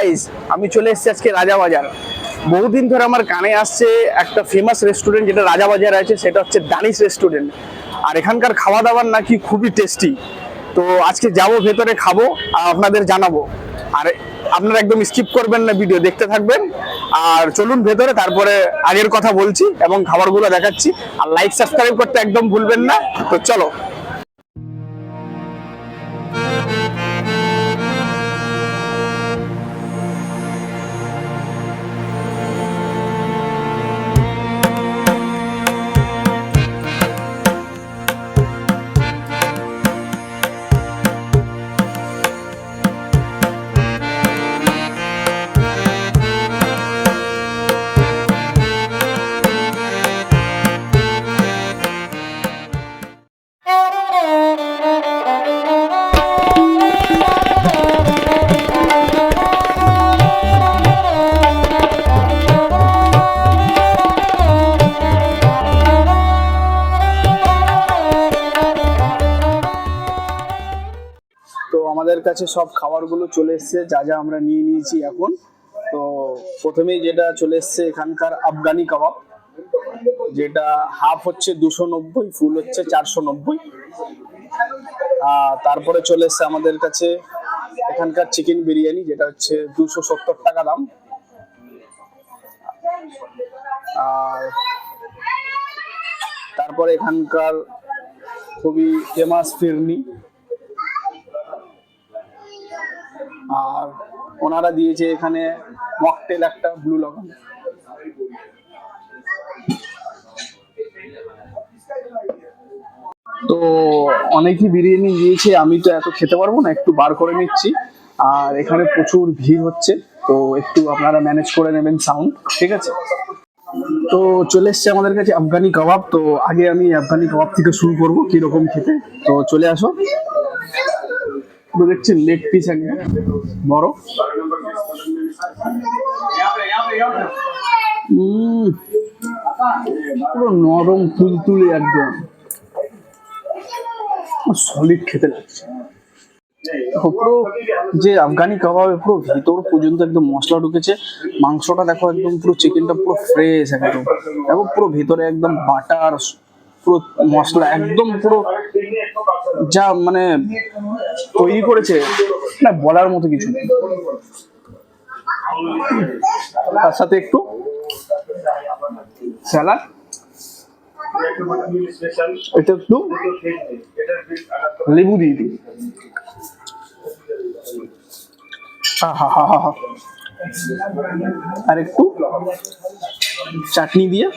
Guys, আমি চলে এসেছি আজকে রাজাবাজার। বহুদিন ধরে আমার কানে আসছে একটা ফেমাস রেস্টুরেন্ট যেটা রাজাবাজারে আছে, সেটা হচ্ছে দানিশ রেস্টুরেন্ট। আর এখানকার খাওয়া দাওয়ার নাকি খুবই টেস্টি। তো আজকে যাবো ভেতরে, খাবো আর আপনাদের জানাবো। আর আপনারা একদম স্কিপ করবেন না, ভিডিও দেখতে থাকবেন। আর চলুন ভেতরে, তারপরে আগের কথা বলছি এবং খাবারগুলো দেখাচ্ছি। আর লাইক সাবস্ক্রাইব করতে একদম ভুলবেন না। তো চলো। তো আমাদের কাছে সব খাবারগুলো চলে এসছে, যা যা আমরা নিয়ে নিয়েছি এখন। তো প্রথমেই যেটা চলে এসছে এখানকার আফগানি কাবাব, যেটা হাফ হচ্ছে 290, ফুল হচ্ছে 490। তারপরে চলে এসছে আমাদের কাছে এখানকার চিকেন বিরিয়ানি, যেটা হচ্ছে 270 টাকা দাম। আর তারপরে এখানকার খুবই ফেমাস ফিরনি। আর ওনারা দিয়েছে এখানে মকটেল একটা, ব্লু লগন। তো অনেকই বিরিয়ানি দিয়েছে, আমি তো এত খেতে পারবো না, একটু বার করে নিচ্ছি। আর এখানে প্রচুর ভিড় হচ্ছে, তো একটু আপনারা ম্যানেজ করে নেবেন সাউন্ড, ঠিক আছে? তো চলে এসছে আমাদের কাছে আফগানি কাবাব। তো আগে আমি আফগানি কাবাব থেকে শুরু করবো কিরকম খেতে। তো চলে আসো। দেখছেন লেগ পিস একদম বড়। পুরো নরম তুলতুলে, একদম সলিড খেতে লাগছে। পুরো যে আফগানি কাবাবে পুরো ভিতর পর্যন্ত একদম মশলা ঢুকেছে। মাংসটা দেখো একদম পুরো, চিকেনটা পুরো ফ্রেশ একদম, এবং পুরো ভিতরে একদম বাটার, পুরো মশলা একদম পুরো যা মানে তৈরি করেছে না, বলার মতো কিছু নেই। তার সাথে একটু স্যালাড, এটা একটু লেবু দিয়ে দিই। আর একটু চাটনি দিয়ে।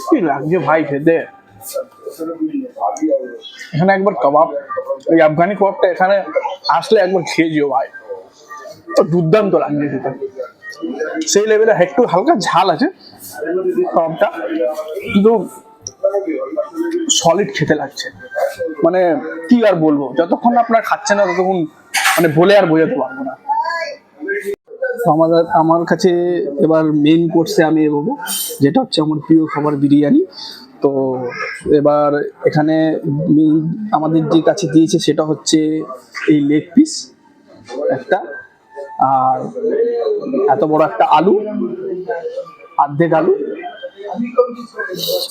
কি লাগছে ভাই খেতে। এখানে একবার কাবাব, ওই আফগানি কাবাবটা এখানে আসলে একবার খেয়ে যেও ভাই, দুর্দান্ত লাগছে খেতে। সেই লেভেলে একটু হালকা ঝাল আছে কাবাবটা, কিন্তু সলিড খেতে লাগছে। মানে কি আর বলবো, যতক্ষণ আপনার খাচ্ছেন না ততক্ষণ মানে বলে আর বোঝাতে পারবো না। আমার কাছে এবার মেইন কোর্সে আমি এগোবো, যেটা হচ্ছে আমার প্রিয় খাবার বিরিয়ানি। তো এবার এখানে আমাদের যে কাছে দিয়েছে সেটা হচ্ছে এই লেগ পিস একটা, আর এত বড় একটা আলু, অর্ধেক আলু।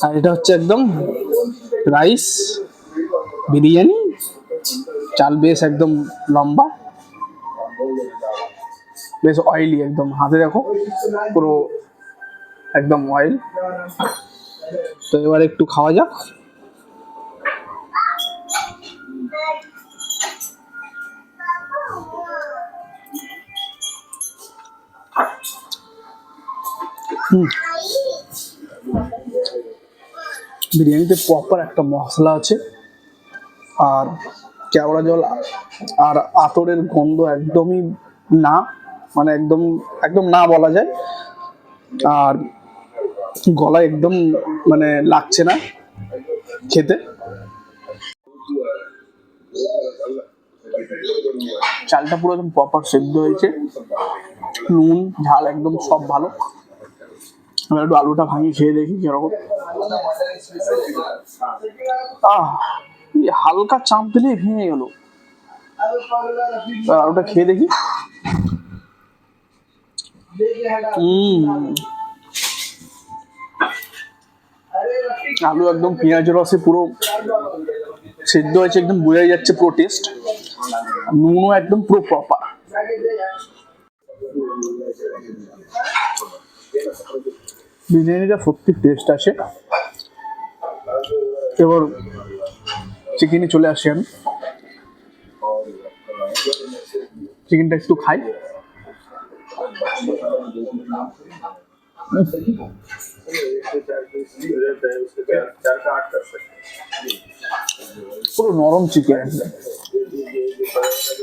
আর এটা হচ্ছে একদম রাইস বিরিয়ানি, চাল বেশ একদম লম্বা, বেশ অয়েলি একদম। হাতে দেখো পুরো একদম অয়েল। তো এবার একটু খাওয়া যাক। বিরিয়ানিতে প্রপার একটা মশলা আছে, আর কেওড়া জল আর আতরের গন্ধ একদমই না, মানে একদম একদম না বলা যায়। আর গলা একদম মানে লাগছে না খেতে। চালটা পুরো একদম প্রপার সেদ্ধ হয়েছে, নুন ঝাল একদম সব ভালো। এবার একটু আলুটা ভাঙিয়ে খেয়ে দেখি কিরকম। হালকা চাপ দিলেই ভেঙে গেল। আর ওটা খেয়ে দেখি। আলু একদম পেঁয়াজের রসে পুরো সেদ্ধ হয়েছে, একদম বোঝাই যাচ্ছে পুরো টেস্ট। নুনও একদম পুরো প্রপার। বিরিয়ানিটা সত্যি টেস্ট আছে। এবার চিকেনে চলে আসি আমি। চিকেনটা একটু খাই। পুরো নরম চিকেন।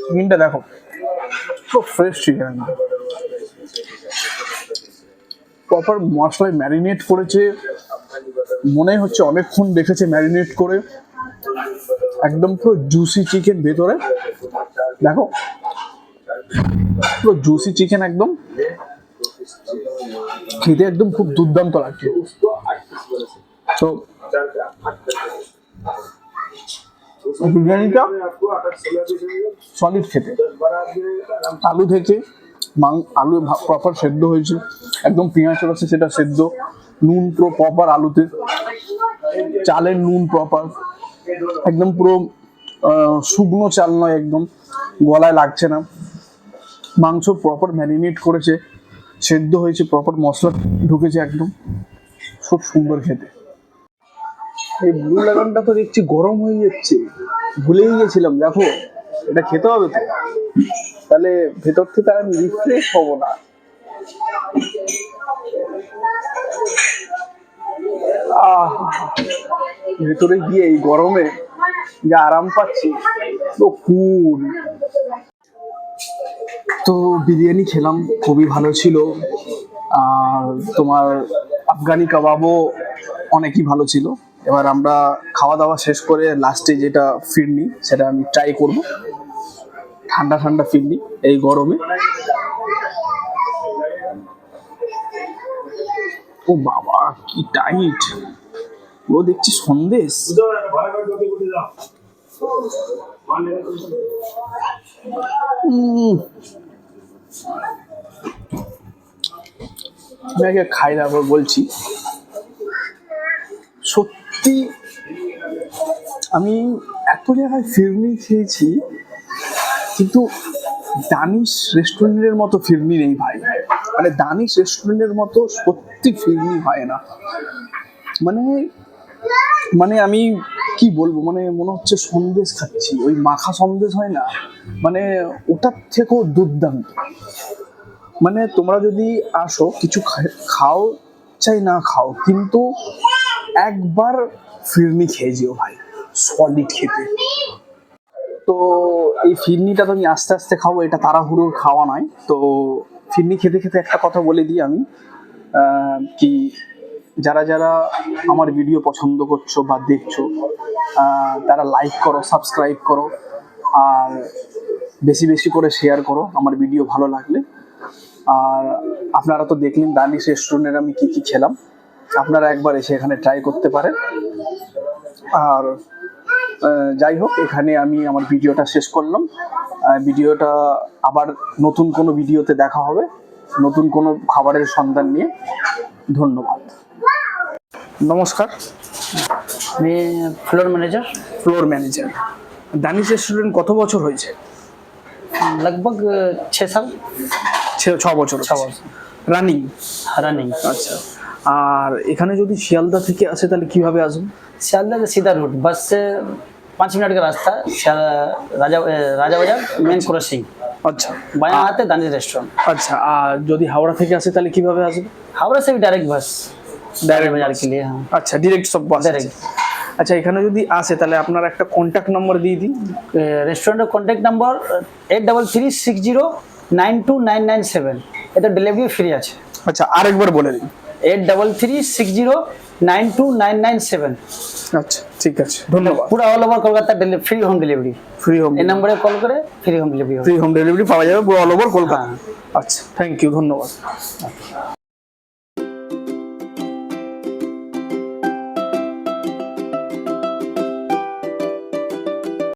চিকেনটা দেখো পুরো ফ্রেশ চিকেন, প্রপার মশলায় ম্যারিনেট করেছে, মনে হচ্ছে অনেকক্ষণ রেখেছে ম্যারিনেট করে। একদম পুরো জুসি চিকেন ভেতরে, দেখো পুরো জুসি চিকেন, একদম খেতে একদম খুব দুর্দান্ত লাগছে। তো বিরিয়ানিটা সলিড খেতে, আলু থেকে আলু প্রপার সেদ্ধ হয়েছে, একদম পেঁয়াজ রসে সেটা সেদ্ধ, নুন পুরো প্রপার আলুতে, চালের নুন প্রপার, একদম পুরো শুকনো চাল নয়, একদম গলায় লাগছে না। মাংস প্রপার ম্যারিনেট করেছে, সেদ্ধ হয়েছে, প্রপার মশলা ঢুকেছে, একদম খুব সুন্দর খেতে। এই ব্লু লাগানটা তো দেখছি গরম হয়ে যাচ্ছে, ভুলেই গেছিলাম। দেখো এটা খেতে হবে তো, তাহলে ভেতর থেকে আমি রিফ্রেশ হবো না। ভেতরে গিয়ে এই গরমে যে আরাম পাচ্ছি তো ফুল। তো বিরিয়ানি খেলাম, খুবই ভালো ছিল। আর তোমার আফগানি কাবাবও অনেকই ভালো ছিল। এবার আমরা খাওয়া দাওয়া শেষ করে লাস্টে যেটা ফিরনি সেটা আমি ট্রাই করব। ঠান্ডা ঠান্ডা ফিরনি এই গরমে। ও বাবা কি টাইট, ও দেখছি সন্দেশ। আমি আগে খাই, তারপর বলছি। সত্যি আমি এত জায়গায় ফিরনি খেয়েছি, কিন্তু দানিশ রেস্টুরেন্টের মতো ফিরনি নেই ভাই। মানে দানিশ রেস্টুরেন্টের মতো সত্যি ফিরনি হয় না। মানে আমি কি বলবো, মানে মনে হচ্ছে সন্দেশ খাচ্ছি, ওই মাখা সন্দেশ হয় না, মানে ওটার থেকেও দুর্দান্ত। মানে তোমরা যদি আসো কিছু খাও চাই না খাও, কিন্তু একবার ফিরনি খেয়ে যেও ভাই, সলিড খেতে। তো এই ফিরনিটা তো আমি আস্তে আস্তে খাবো, এটা তাড়াহুড়োর খাওয়া নয়। তো ফিরনি খেতে খেতে একটা কথা বলে দিই আমি, কি যারা যারা আমার ভিডিও পছন্দ করছো বা দেখছো, তারা লাইক করো, সাবস্ক্রাইব করো, আর বেশি বেশি করে শেয়ার করো আমার ভিডিও ভালো লাগলে। আর আপনারা তো দেখলেন দানিশ রেস্টুরেন্টের আমি কি কি খেলাম, আপনারা একবার এসে এখানে ট্রাই করতে পারেন। আর যাই হোক, এখানে আমি আমার ভিডিওটা শেষ করলাম। ভিডিওটা আবার নতুন কোনো ভিডিওতে দেখা হবে, নতুন কোনো খাবারের সন্ধান নিয়ে। ধন্যবাদ। নমস্কার, আমি floor manager. Floor manager. Danish restaurant কত বছর হয়েছে? लगभग 6 साल। 6 বছর। 6 বছর রানিং। रनिंग। আচ্ছা, আর এখানে যদি শিয়ালদা থেকে আসে তাহলে কিভাবে আসবো? सियालदह का सीधा रूट, बस से 5 मिनट का रास्ता। राजा बाजार मेन क्रॉसिंग। আচ্ছা, बायां आते दानिश रेस्टोरेंट। আচ্ছা, আর যদি হাওড়া থেকে আসে তাহলে কিভাবে আসবে? हावड़ा से भी डायरेक्ट बस, डायरेक्ट बाजार के लिए। हाँ, আচ্ছা, ডিরেক্ট সব বাস। डायरेक्ट। আচ্ছা, এখানে যদি আসে তাহলে আপনার একটা কন্ট্যাক্ট নাম্বার দিয়ে দিন। रेस्टोरेंट का कॉन्टैक्ट नंबर 8336092997। এটা ডেলিভারি ফ্রি আছে। আচ্ছা, আরেকবার বলে দিন। 8336092997। আচ্ছা, ঠিক আছে, ধন্যবাদ। পুরো all over Kolkata free home delivery. Free home, এই নম্বরে কল করে free home delivery. Free home delivery পাওয়া যাবে পুরো অল ওভার কলকাতা। হ্যাঁ। আচ্ছা, থ্যাংক ইউ, ধন্যবাদ।